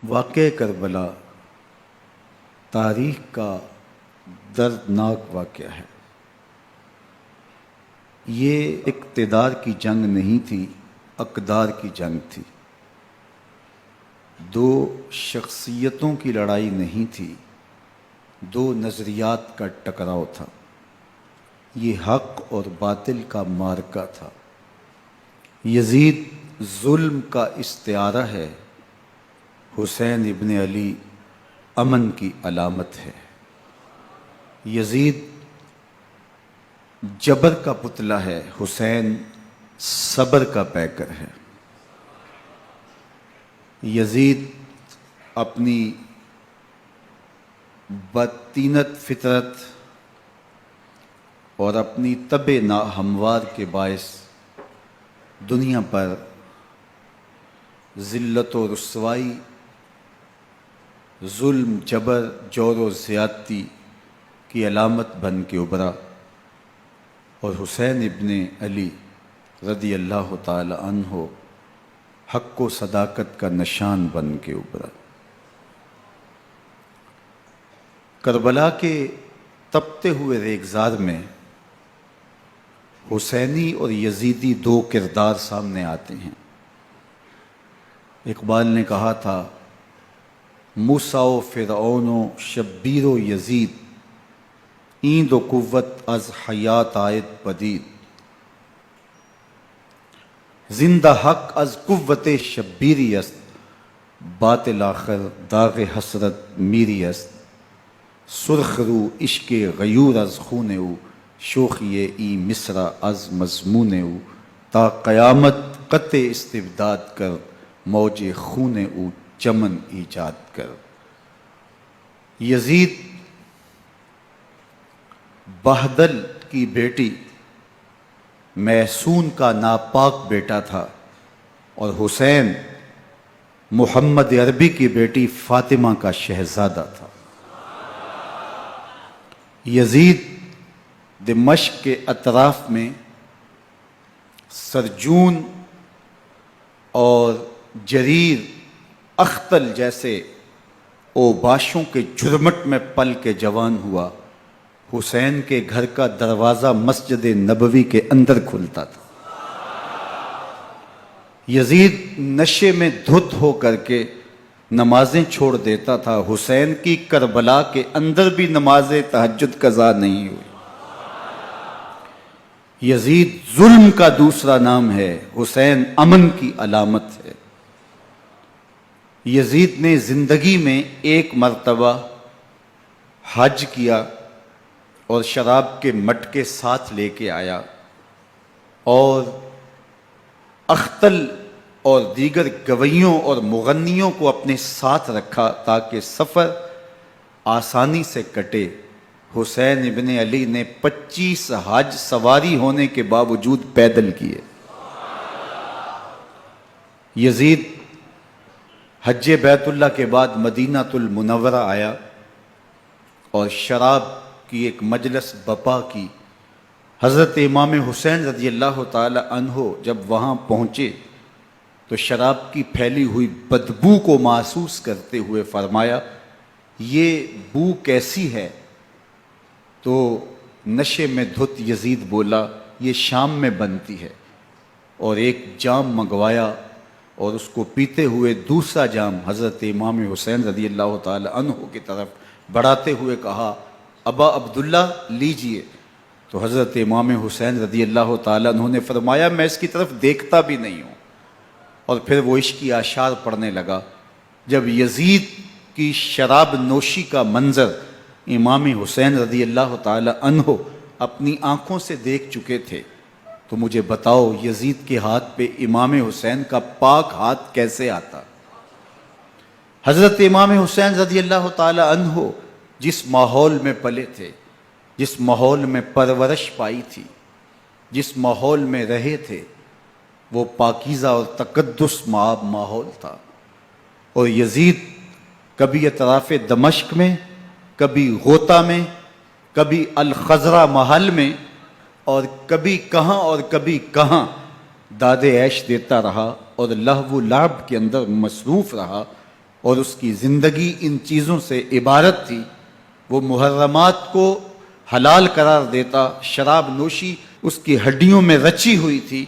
واقعہ کربلا تاریخ کا دردناک واقعہ ہے۔ یہ اقتدار کی جنگ نہیں تھی، اقدار کی جنگ تھی۔ دو شخصیتوں کی لڑائی نہیں تھی، دو نظریات کا ٹکراؤ تھا۔ یہ حق اور باطل کا معرکہ تھا۔ یزید ظلم کا استعارہ ہے، حسین ابن علی امن کی علامت ہے۔ یزید جبر کا پتلا ہے، حسین صبر کا پیکر ہے۔ یزید اپنی بدطینت فطرت اور اپنی طبع ناہموار کے باعث دنیا پر ذلت و رسوائی، ظلم، جبر، جور و زیادتی کی علامت بن کے ابھرا، اور حسین ابن علی رضی اللہ تعالی عنہ حق و صداقت کا نشان بن کے ابھرا۔ کربلا کے تپتے ہوئے ریگزار میں حسینی اور یزیدی دو کردار سامنے آتے ہیں۔ اقبال نے کہا تھا، موسیٰ و فرعون و شبیر و یزید، ایند و قوت از حیات آید پدید، زندہ حق از قوت شبیری است، باطل آخر داغ حسرت میری است، سرخ رو عشق غیور از خون او، شوخی ای مصرع از مضمون او، تا قیامت قطع استبداد کر، موج خون او چمن ایجاد کر۔ یزید بہدل کی بیٹی محسون کا ناپاک بیٹا تھا، اور حسین محمد عربی کی بیٹی فاطمہ کا شہزادہ تھا۔ یزید دمشق کے اطراف میں سرجون اور جریر اختل جیسے اوباشوں کے جھرمٹ میں پل کے جوان ہوا۔ حسین کے گھر کا دروازہ مسجد نبوی کے اندر کھلتا تھا۔ یزید نشے میں دھت ہو کر کے نمازیں چھوڑ دیتا تھا۔ حسین کی کربلا کے اندر بھی نماز تہجد قضا نہیں ہوئی۔ یزید ظلم کا دوسرا نام ہے، حسین امن کی علامت ہے۔ یزید نے زندگی میں ایک مرتبہ حج کیا اور شراب کے مٹکے ساتھ لے کے آیا، اور اختل اور دیگر گویوں اور مغنیوں کو اپنے ساتھ رکھا تاکہ سفر آسانی سے کٹے۔ حسین ابن علی نے 25 حج سواری ہونے کے باوجود پیدل کیے۔ یزید حج بیت اللہ کے بعد مدینہ المنورہ آیا اور شراب کی ایک مجلس بپا کی۔ حضرت امام حسین رضی اللہ تعالی عنہ جب وہاں پہنچے تو شراب کی پھیلی ہوئی بدبو کو محسوس کرتے ہوئے فرمایا، یہ بو کیسی ہے؟ تو نشے میں دھت یزید بولا، یہ شام میں بنتی ہے، اور ایک جام منگوایا اور اس کو پیتے ہوئے دوسرا جام حضرت امام حسین رضی اللہ تعالی عنہ کی طرف بڑھاتے ہوئے کہا، ابا عبداللہ لیجئے۔ تو حضرت امام حسین رضی اللہ تعالی عنہ نے فرمایا، میں اس کی طرف دیکھتا بھی نہیں ہوں، اور پھر وہ عشقی اشعار پڑھنے لگا۔ جب یزید کی شراب نوشی کا منظر امام حسین رضی اللہ تعالی عنہ اپنی آنکھوں سے دیکھ چکے تھے، تو مجھے بتاؤ یزید کے ہاتھ پہ امام حسین کا پاک ہاتھ کیسے آتا؟ حضرت امام حسین رضی اللہ تعالی عنہ جس ماحول میں پلے تھے، جس ماحول میں پرورش پائی تھی، جس ماحول میں رہے تھے، وہ پاکیزہ اور تقدس مآب ماحول تھا۔ اور یزید کبھی اطراف دمشق میں، کبھی غوطہ میں، کبھی الخضرہ محل میں، اور کبھی کہاں داد عیش دیتا رہا اور لہو و لعب کے اندر مصروف رہا۔ اور اس کی زندگی ان چیزوں سے عبارت تھی. وہ محرمات کو حلال قرار دیتا. شراب نوشی اس کی ہڈیوں میں رچی ہوئی تھی.